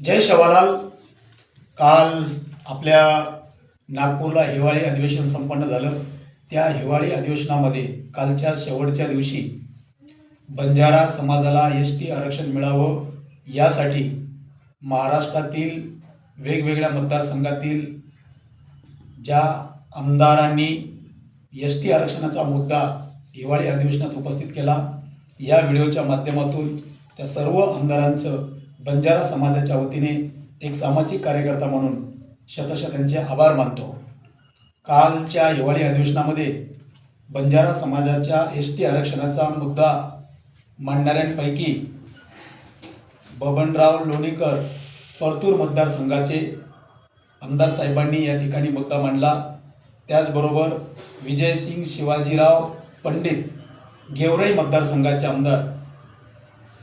जय शवालाल। काल आपल्या नागपूरला हिवाळी अधिवेशन संपन्न झालं। त्या हिवाळी अधिवेशनामध्ये कालच्या शेवटच्या दिवशी बंजारा समाजाला एस टी आरक्षण मिळावं यासाठी महाराष्ट्रातील वेगवेगळ्या मतदारसंघातील ज्या आमदारांनी एस टी आरक्षणाचा मुद्दा हिवाळी अधिवेशनात उपस्थित केला, या व्हिडिओच्या माध्यमातून त्या सर्व आमदारांचं बंजारा समाजाच्या वतीने एक सामाजिक कार्यकर्ता म्हणून शतशः त्यांचे आभार मानतो। कालच्या हिवाळी अधिवेशनामध्ये बंजारा समाजाच्या एस टी आरक्षणाचा मुद्दा मांडणाऱ्यांपैकी बबनराव लोणीकर परतूर मतदारसंघाचे आमदार साहेबांनी या ठिकाणी मुद्दा मांडला। त्याचबरोबर विजयसिंग शिवाजीराव पंडित गेवराई मतदारसंघाचे आमदार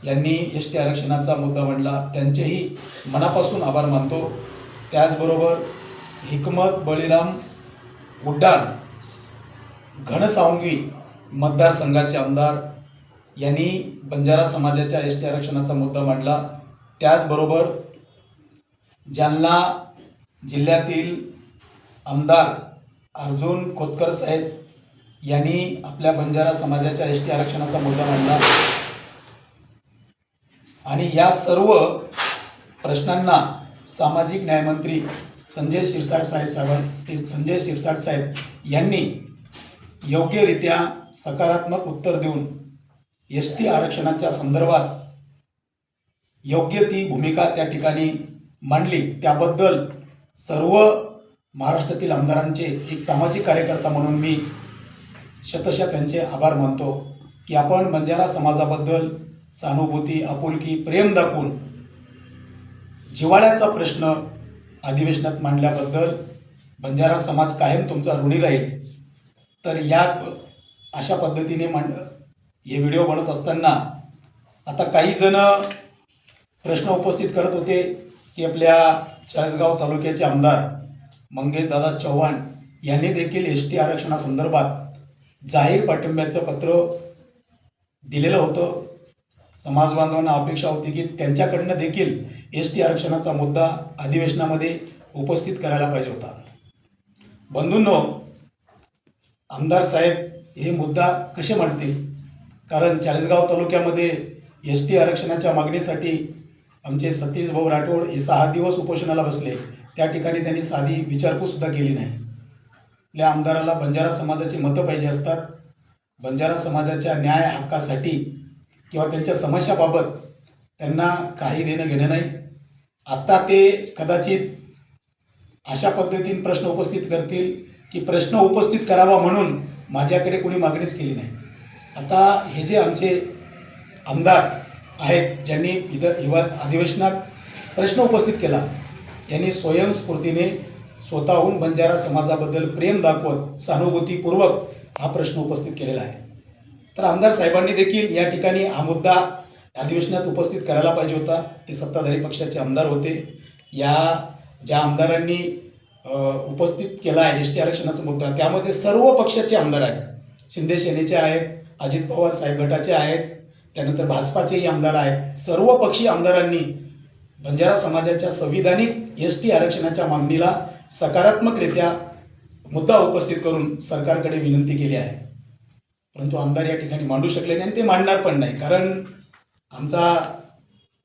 यांनी एस टी आरक्षणाचा मुद्दा मांडला, त्यांचेही मनापासून आभार मानतो। त्याचबरोबर हिकमत बळीराम उड्डाण घनसावंगी मतदारसंघाचे आमदार यांनी बंजारा समाजाच्या एस टी आरक्षणाचा मुद्दा मांडला। त्याचबरोबर जालना जिल्ह्यातील आमदार अर्जुन खोतकर साहेब यांनी आपल्या बंजारा समाजाच्या एस टी आरक्षणाचा मुद्दा मांडला आणि या सर्व प्रश्नांना सामाजिक न्यायमंत्री संजय शिरसाट साहेब यांनी योग्यरित्या सकारात्मक उत्तर देऊन एस टी आरक्षणाच्या संदर्भात योग्य ती भूमिका त्या ठिकाणी मांडली। त्याबद्दल सर्व महाराष्ट्रातील आमदारांचे एक सामाजिक कार्यकर्ता म्हणून मी शतशः त्यांचे आभार मानतो की आपण बंजारा समाजाबद्दल सहानुभूती, आपुलकी, प्रेम दाखवून जिव्हाळ्याचा प्रश्न अधिवेशनात मांडल्याबद्दल बंजारा समाज कायम तुमचा ऋणी राहील। तर या अशा पद्धतीने हे व्हिडिओ बनवत असताना आता काही जण प्रश्न उपस्थित करत होते की आपल्या चाळीसगाव तालुक्याचे आमदार मंगेशदादा चव्हाण यांनी देखील एस टी आरक्षणासंदर्भात जाहीर पाठिंब्याचं पत्र दिलेलं होतं। समाज बांधवांना अपेक्षा होती की त्यांच्याकडनं देखील एस टी आरक्षणाचा मुद्दा अधिवेशनामध्ये उपस्थित करायला पाहिजे होता। बंधूंनो, आमदार साहेब हे मुद्दा कसे मांडतील? कारण चाळीसगाव तालुक्यामध्ये एस टी आरक्षणाच्या मागणीसाठी आमचे सतीश भाऊ राठोड हे 6 दिवस उपोषणाला बसले। त्या ठिकाणी त्यांनी साधी विचारपूससुद्धा केली नाही। आपल्या आमदाराला बंजारा समाजाची मतं पाहिजे असतात। बंजारा समाजाच्या न्याय हक्कासाठी किंवा त्यांच्या समस्याबाबत त्यांना काही देणं घेणं नाही। आता ते कदाचित अशा पद्धतीने प्रश्न उपस्थित करतील की प्रश्न उपस्थित करावा म्हणून माझ्याकडे कोणी मागणीच केली नाही। आता हे जे आमचे आमदार आहेत ज्यांनी अधिवेशनात प्रश्न उपस्थित केला, यांनी स्वयंस्फूर्तीने स्वतःहून बंजारा समाजाबद्दल प्रेम दाखवत सहानुभूतीपूर्वक हा प्रश्न उपस्थित केलेला आहे। तर आमदार साहेबांनी देखील या ठिकाणी हा मुद्दा अधिवेशनात उपस्थित करायला पाहिजे होता। ते सत्ताधारी पक्षाचे आमदार होते। या ज्या आमदारांनी उपस्थित केला आहे एस टी आरक्षणाचा मुद्दा, त्यामध्ये सर्व पक्षाचे आमदार आहेत। शिंदे सेनेचे आहेत, अजित पवार साहेब गटाचे आहेत, त्यानंतर भाजपाचेही आमदार आहेत। सर्व पक्षीय आमदारांनी बंजारा समाजाच्या संविधानिक एस टी आरक्षणाच्या मागणीला सकारात्मकरित्या मुद्दा उपस्थित करून सरकारकडे विनंती केली आहे। परंतु आमदार या ठिकाणी मांडू शकले नाही आणि ते मांडणार पण नाही। कारण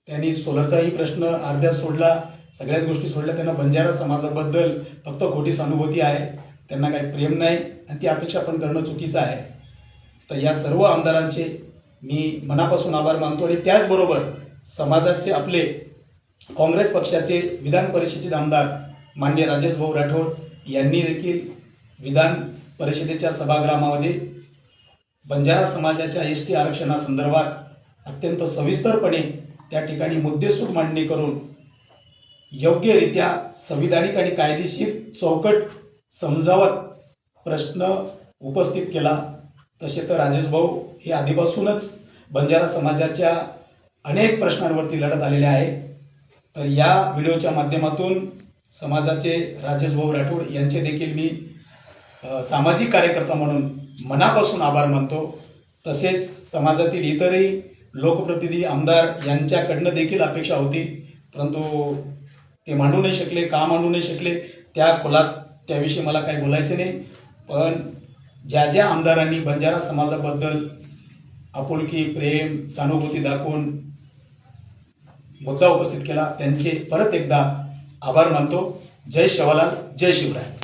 त्यांनी सोलरचाही प्रश्न अर्ध्यात सोडला, सगळ्याच गोष्टी सोडल्या। त्यांना बंजारा समाजाबद्दल फक्त खोटी सहानुभूती आहे, त्यांना काही प्रेम नाही आणि ती अपेक्षा पण करणं चुकीचं आहे। तर या सर्व आमदारांचे मी मनापासून आभार मानतो आणि त्याचबरोबर समाजाचे आपले काँग्रेस पक्षाचे विधान परिषदेचे आमदार माननीय राजेश भाऊ राठोड यांनी देखील विधान परिषदेच्या सभागृहामध्ये बंजारा समाजाच्या एस टी आरक्षणासंदर्भात अत्यंत सविस्तरपणे त्या ठिकाणी मुद्देसूद मांडणी करून योग्यरित्या संविधानिक आणि कायदेशीर चौकट समजावत प्रश्न उपस्थित केला। तसे तर राजेश भाऊ हे आधीपासूनच बंजारा समाजाच्या अनेक प्रश्नांवरती लढत आलेले आहे। तर या व्हिडिओच्या माध्यमातून समाजाचे राजेश भाऊ राठोड यांचे देखील मी सामाजिक कार्यकर्ता म्हणून मनापासून आभार मानतो। तसेच समाजातील इतरही लोकप्रतिनिधी आमदार यांच्याकडनं देखील अपेक्षा होती, परंतु ते मांडू नाही शकले. का मांडू नाही शकले त्या खोलात त्याविषयी मला काही बोलायचे नाही. पण ज्या ज्या आमदारांनी बंजारा समाजाबद्दल आपुलकी, प्रेम, सहानुभूती दाखवून मुद्दा उपस्थित केला त्यांचे परत एकदा आभार मानतो. जय शिवलाल, जय शिवराय.